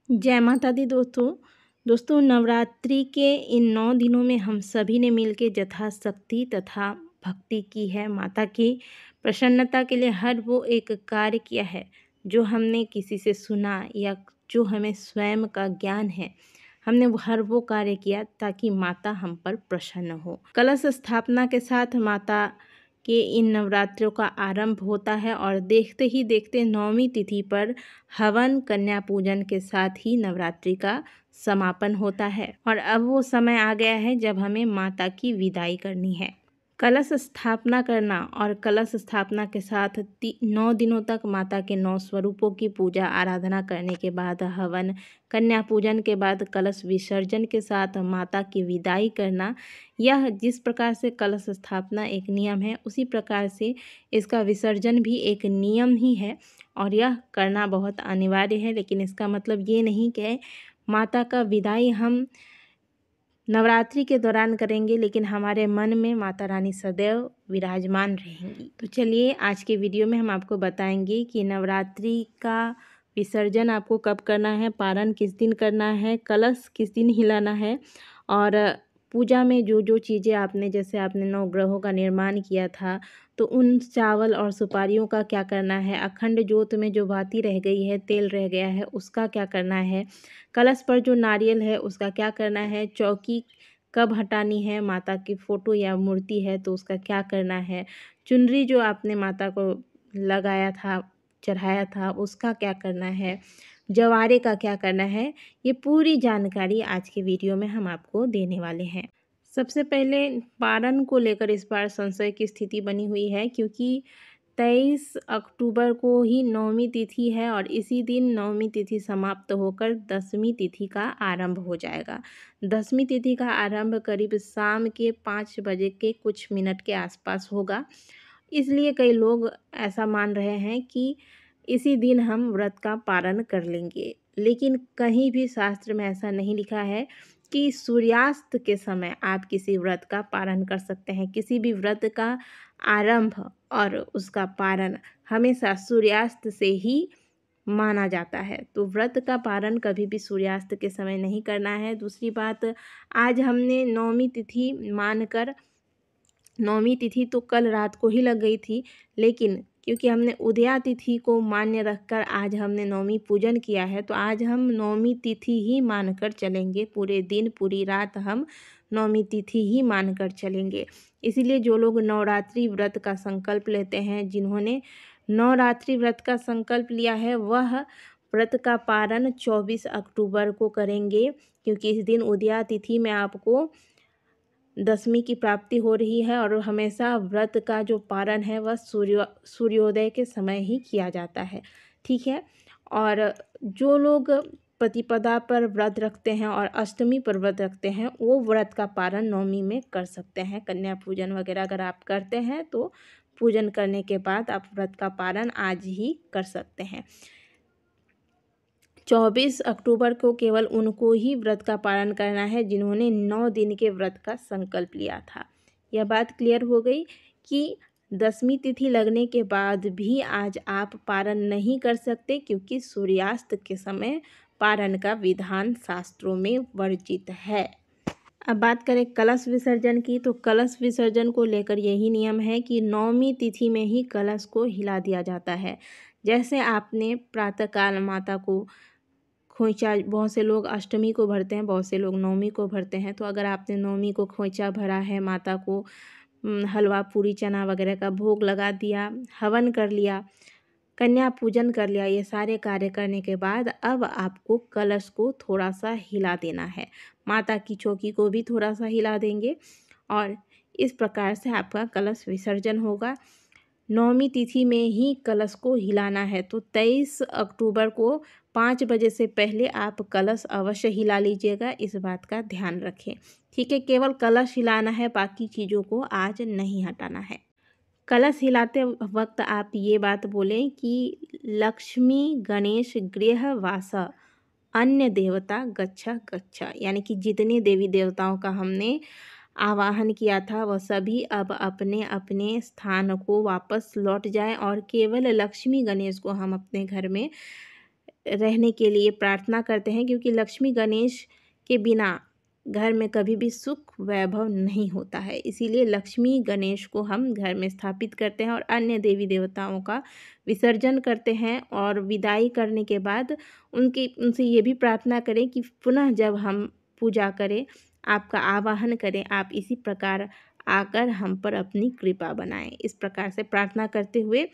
जय माता दी दोस्तों नवरात्रि के इन 9 दिनों में हम सभी ने मिलके यथाशक्ति तथा भक्ति की है। माता की प्रसन्नता के लिए हर वो एक कार्य किया है जो हमने किसी से सुना या जो हमें स्वयं का ज्ञान है। हमने हर वो कार्य किया ताकि माता हम पर प्रसन्न हो। कलश स्थापना के साथ माता के इन नवरात्रों का आरंभ होता है और देखते ही देखते 9वीं तिथि पर हवन कन्या पूजन के साथ ही नवरात्रि का समापन होता है। और अब वो समय आ गया है जब हमें माता की विदाई करनी है। कलश स्थापना करना और कलश स्थापना के साथ 9 दिनों तक माता के 9 स्वरूपों की पूजा आराधना करने के बाद हवन कन्या पूजन के बाद कलश विसर्जन के साथ माता की विदाई करना, यह जिस प्रकार से कलश स्थापना एक नियम है उसी प्रकार से इसका विसर्जन भी एक नियम ही है और यह करना बहुत अनिवार्य है। लेकिन इसका मतलब ये नहीं कि माता का विदाई हम नवरात्रि के दौरान करेंगे, लेकिन हमारे मन में माता रानी सदैव विराजमान रहेंगी। तो चलिए आज के वीडियो में हम आपको बताएंगे कि नवरात्रि का विसर्जन आपको कब करना है, पारण किस दिन करना है, कलश किस दिन हिलाना है और पूजा में जो जो चीज़ें आपने जैसे आपने 9 ग्रहों का निर्माण किया था तो उन चावल और सुपारियों का क्या करना है, अखंड जोत में जो बाती रह गई है, तेल रह गया है उसका क्या करना है, कलश पर जो नारियल है उसका क्या करना है, चौकी कब हटानी है, माता की फ़ोटो या मूर्ति है तो उसका क्या करना है, चुनरी जो आपने माता को लगाया था चढ़ाया था उसका क्या करना है, जवारे का क्या करना है, ये पूरी जानकारी आज के वीडियो में हम आपको देने वाले हैं। सबसे पहले पारण को लेकर इस बार संशय की स्थिति बनी हुई है क्योंकि 23 अक्टूबर को ही 9वीं तिथि है और इसी दिन 9वीं तिथि समाप्त होकर 10वीं तिथि का आरंभ हो जाएगा। 10वीं तिथि का आरंभ करीब शाम के 5 बजे के कुछ मिनट के आसपास होगा। इसलिए कई लोग ऐसा मान रहे हैं कि इसी दिन हम व्रत का पारण कर लेंगे, लेकिन कहीं भी शास्त्र में ऐसा नहीं लिखा है कि सूर्यास्त के समय आप किसी व्रत का पारण कर सकते हैं। किसी भी व्रत का आरंभ और उसका पारण हमेशा सूर्यास्त से ही माना जाता है, तो व्रत का पारण कभी भी सूर्यास्त के समय नहीं करना है। दूसरी बात, आज हमने 9वीं तिथि मानकर 9वीं तिथि तो कल रात को ही लग गई थी, लेकिन क्योंकि हमने उदया तिथि को मान्य रखकर आज हमने 9वीं पूजन किया है तो आज हम 9वीं तिथि ही मानकर चलेंगे। पूरे दिन पूरी रात हम 9वीं तिथि ही मानकर चलेंगे। इसीलिए जो लोग नवरात्रि व्रत का संकल्प लेते हैं, जिन्होंने नवरात्रि व्रत का संकल्प लिया है, वह व्रत का पारण 24 अक्टूबर को करेंगे क्योंकि इस दिन उदया तिथि में आपको 10वीं की प्राप्ति हो रही है और हमेशा व्रत का जो पारण है वह सूर्योदय के समय ही किया जाता है। ठीक है। और जो लोग प्रतिपदा पर व्रत रखते हैं और अष्टमी पर व्रत रखते हैं वो व्रत का पारण 9वीं में कर सकते हैं। कन्या पूजन वगैरह अगर आप करते हैं तो पूजन करने के बाद आप व्रत का पारण आज ही कर सकते हैं। 24 अक्टूबर को केवल उनको ही व्रत का पालन करना है जिन्होंने 9 दिन के व्रत का संकल्प लिया था। यह बात क्लियर हो गई कि 10वीं तिथि लगने के बाद भी आज आप पारण नहीं कर सकते क्योंकि सूर्यास्त के समय पारण का विधान शास्त्रों में वर्जित है। अब बात करें कलश विसर्जन की, तो कलश विसर्जन को लेकर यही नियम है कि 9वीं तिथि में ही कलश को हिला दिया जाता है। जैसे आपने प्रातःकाल माता को खोइचा, बहुत से लोग अष्टमी को भरते हैं, बहुत से लोग 9वीं को भरते हैं, तो अगर आपने 9वीं को खोइचा भरा है, माता को हलवा पूरी चना वगैरह का भोग लगा दिया, हवन कर लिया, कन्या पूजन कर लिया, ये सारे कार्य करने के बाद अब आपको कलश को थोड़ा सा हिला देना है। माता की चौकी को भी थोड़ा सा हिला देंगे और इस प्रकार से आपका कलश विसर्जन होगा। 9वीं तिथि में ही कलश को हिलाना है, तो 23 अक्टूबर को 5 बजे से पहले आप कलश अवश्य हिला लीजिएगा, इस बात का ध्यान रखें। ठीक है, केवल कलश हिलाना है, बाकी चीज़ों को आज नहीं हटाना है। कलश हिलाते वक्त आप ये बात बोलें कि लक्ष्मी गणेश गृह वास अन्य देवता गच्छा गच्छा, यानी कि जितने देवी देवताओं का हमने आवाहन किया था वह सभी अब अपने अपने स्थान को वापस लौट जाएं और केवल लक्ष्मी गणेश को हम अपने घर में रहने के लिए प्रार्थना करते हैं, क्योंकि लक्ष्मी गणेश के बिना घर में कभी भी सुख वैभव नहीं होता है। इसीलिए लक्ष्मी गणेश को हम घर में स्थापित करते हैं और अन्य देवी देवताओं का विसर्जन करते हैं। और विदाई करने के बाद उनसे ये भी प्रार्थना करें कि पुनः जब हम पूजा करें, आपका आवाहन करें, आप इसी प्रकार आकर हम पर अपनी कृपा बनाएं। इस प्रकार से प्रार्थना करते हुए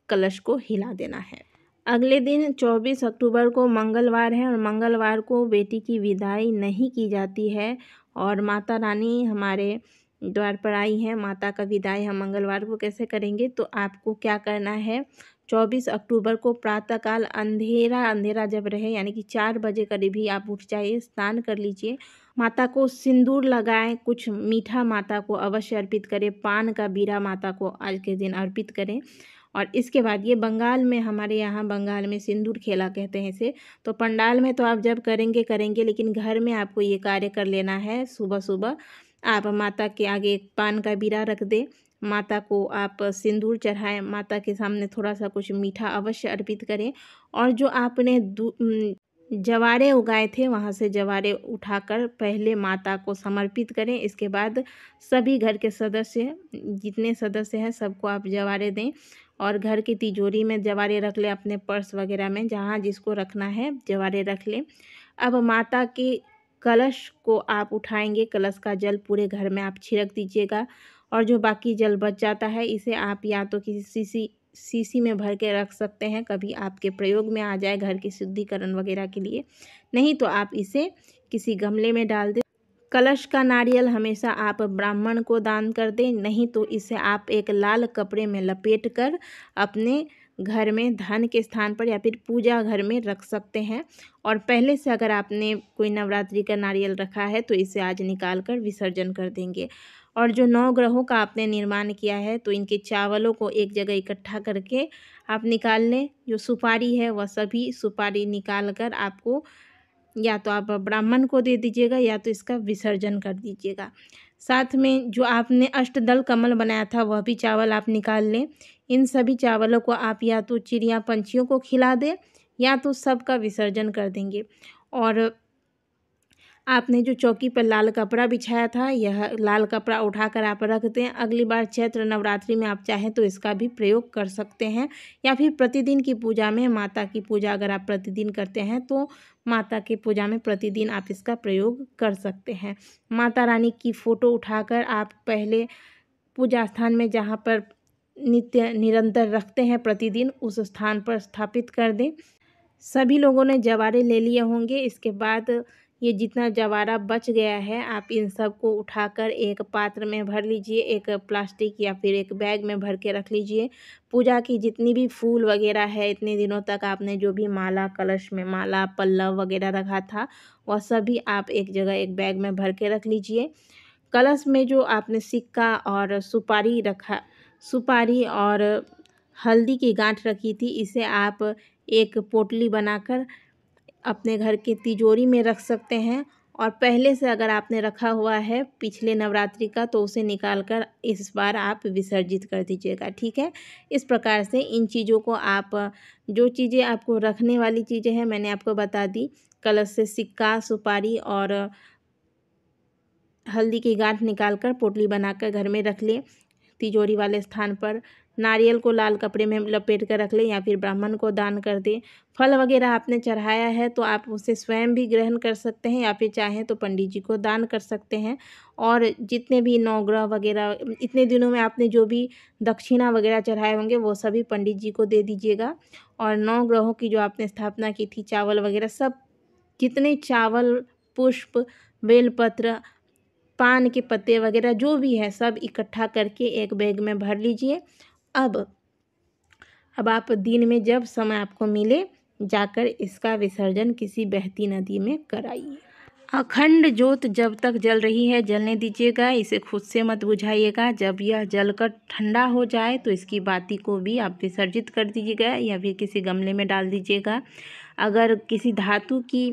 कलश को हिला देना है। अगले दिन 24 अक्टूबर को मंगलवार है और मंगलवार को बेटी की विदाई नहीं की जाती है और माता रानी हमारे द्वार पर आई हैं। माता का विदाई हम मंगलवार को कैसे करेंगे, तो आपको क्या करना है, 24 अक्टूबर को प्रातःकाल अंधेरा अंधेरा जब रहे, यानी कि 4 बजे करीब ही आप उठ जाइए, स्नान कर लीजिए, माता को सिंदूर लगाएं, कुछ मीठा माता को अवश्य अर्पित करें, पान का बीड़ा माता को आज के दिन अर्पित करें। और इसके बाद ये बंगाल में, हमारे यहाँ बंगाल में सिंदूर खेला कहते हैं इसे, तो पंडाल में तो आप जब करेंगे, लेकिन घर में आपको ये कार्य कर लेना है। सुबह सुबह आप माता के आगे एक पान का बीड़ा रख दें, माता को आप सिंदूर चढ़ाएं, माता के सामने थोड़ा सा कुछ मीठा अवश्य अर्पित करें। और जो आपने जवारे उगाए थे वहाँ से जवारे उठाकर पहले माता को समर्पित करें। इसके बाद सभी घर के सदस्य, जितने सदस्य हैं, सबको आप जवारे दें और घर की तिजोरी में जवारे रख लें, अपने पर्स वगैरह में जहाँ जिसको रखना है जवारे रख लें। अब माता के कलश को आप उठाएंगे, कलश का जल पूरे घर में आप छिड़क दीजिएगा और जो बाकी जल बच जाता है इसे आप या तो किसी सीसी में भर के रख सकते हैं, कभी आपके प्रयोग में आ जाए घर की शुद्धिकरण वगैरह के लिए, नहीं तो आप इसे किसी गमले में डाल दें। कलश का नारियल हमेशा आप ब्राह्मण को दान कर दें, नहीं तो इसे आप एक लाल कपड़े में लपेट कर अपने घर में धन के स्थान पर या फिर पूजा घर में रख सकते हैं। और पहले से अगर आपने कोई नवरात्रि का नारियल रखा है तो इसे आज निकाल कर विसर्जन कर देंगे। और जो 9 ग्रहों का आपने निर्माण किया है तो इनके चावलों को एक जगह इकट्ठा करके आप निकाल लें। जो सुपारी है वह सभी सुपारी निकाल कर आपको या तो आप ब्राह्मण को दे दीजिएगा या तो इसका विसर्जन कर दीजिएगा। साथ में जो आपने अष्टदल कमल बनाया था वह भी चावल आप निकाल लें। इन सभी चावलों को आप या तो चिड़िया पंछियों को खिला दें या तो सबका विसर्जन कर देंगे। और आपने जो चौकी पर लाल कपड़ा बिछाया था, यह लाल कपड़ा उठाकर आप रख दें। अगली बार चैत्र नवरात्रि में आप चाहें तो इसका भी प्रयोग कर सकते हैं, या फिर प्रतिदिन की पूजा में, माता की पूजा अगर आप प्रतिदिन करते हैं तो माता की पूजा में प्रतिदिन आप इसका प्रयोग कर सकते हैं। माता रानी की फ़ोटो उठाकर आप पहले पूजा स्थान में जहाँ पर नित्य निरंतर रखते हैं प्रतिदिन, उस स्थान पर स्थापित कर दें। सभी लोगों ने जवारे ले लिए होंगे। इसके बाद ये जितना जवारा बच गया है आप इन सब को उठाकर एक पात्र में भर लीजिए, एक प्लास्टिक या फिर एक बैग में भर के रख लीजिए। पूजा की जितनी भी फूल वगैरह है, इतने दिनों तक आपने जो भी माला, कलश में माला, पल्लव वगैरह रखा था, वह सभी आप एक जगह एक बैग में भर के रख लीजिए। कलश में जो आपने सिक्का और सुपारी और हल्दी की गांठ रखी थी, इसे आप एक पोटली बनाकर अपने घर के तिजोरी में रख सकते हैं। और पहले से अगर आपने रखा हुआ है पिछले नवरात्रि का तो उसे निकाल कर इस बार आप विसर्जित कर दीजिएगा, ठीक है। इस प्रकार से इन चीज़ों को आप, जो चीज़ें आपको रखने वाली चीज़ें हैं मैंने आपको बता दी। कलश से सिक्का, सुपारी और हल्दी की गांठ निकाल कर पोटली बनाकर घर में रख लें। तिजोरी वाले स्थान पर नारियल को लाल कपड़े में लपेट कर रख लें या फिर ब्राह्मण को दान कर दें। फल वगैरह आपने चढ़ाया है तो आप उसे स्वयं भी ग्रहण कर सकते हैं या फिर चाहें तो पंडित जी को दान कर सकते हैं। और जितने भी नवग्रह वगैरह इतने दिनों में आपने जो भी दक्षिणा वगैरह चढ़ाए होंगे वो सभी पंडित जी को दे दीजिएगा। और 9 ग्रहों की जो आपने स्थापना की थी, चावल वगैरह सब, जितने चावल, पुष्प, बेलपत्र, पान के पत्ते वगैरह जो भी है सब इकट्ठा करके एक बैग में भर लीजिए। अब आप दिन में जब समय आपको मिले जाकर इसका विसर्जन किसी बहती नदी में कराइए। अखंड ज्योत जब तक जल रही है जलने दीजिएगा, इसे खुद से मत बुझाइएगा। जब यह जलकर ठंडा हो जाए तो इसकी बाती को भी आप विसर्जित कर दीजिएगा या फिर किसी गमले में डाल दीजिएगा। अगर किसी धातु की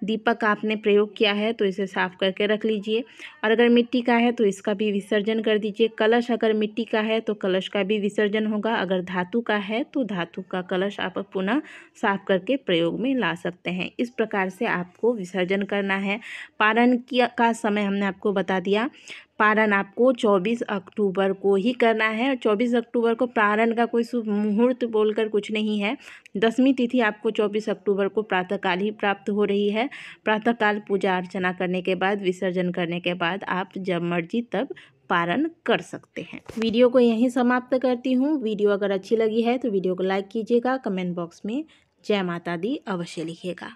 दीपक आपने प्रयोग किया है तो इसे साफ करके रख लीजिए। और अगर मिट्टी का है तो इसका भी विसर्जन कर दीजिए। कलश अगर मिट्टी का है तो कलश का भी विसर्जन होगा। अगर धातु का है तो धातु का कलश आप पुनः साफ करके प्रयोग में ला सकते हैं। इस प्रकार से आपको विसर्जन करना है। पारण का समय हमने आपको बता दिया। पारण आपको 24 अक्टूबर को ही करना है। और 24 अक्टूबर को पारण का कोई शुभ मुहूर्त बोलकर कुछ नहीं है। दसवीं तिथि आपको 24 अक्टूबर को प्रातःकाल ही प्राप्त हो रही है। प्रातःकाल पूजा अर्चना करने के बाद, विसर्जन करने के बाद आप जब मर्जी तब पारण कर सकते हैं। वीडियो को यहीं समाप्त करती हूँ। वीडियो अगर अच्छी लगी है तो वीडियो को लाइक कीजिएगा। कमेंट बॉक्स में जय माता दी अवश्य लिखिएगा।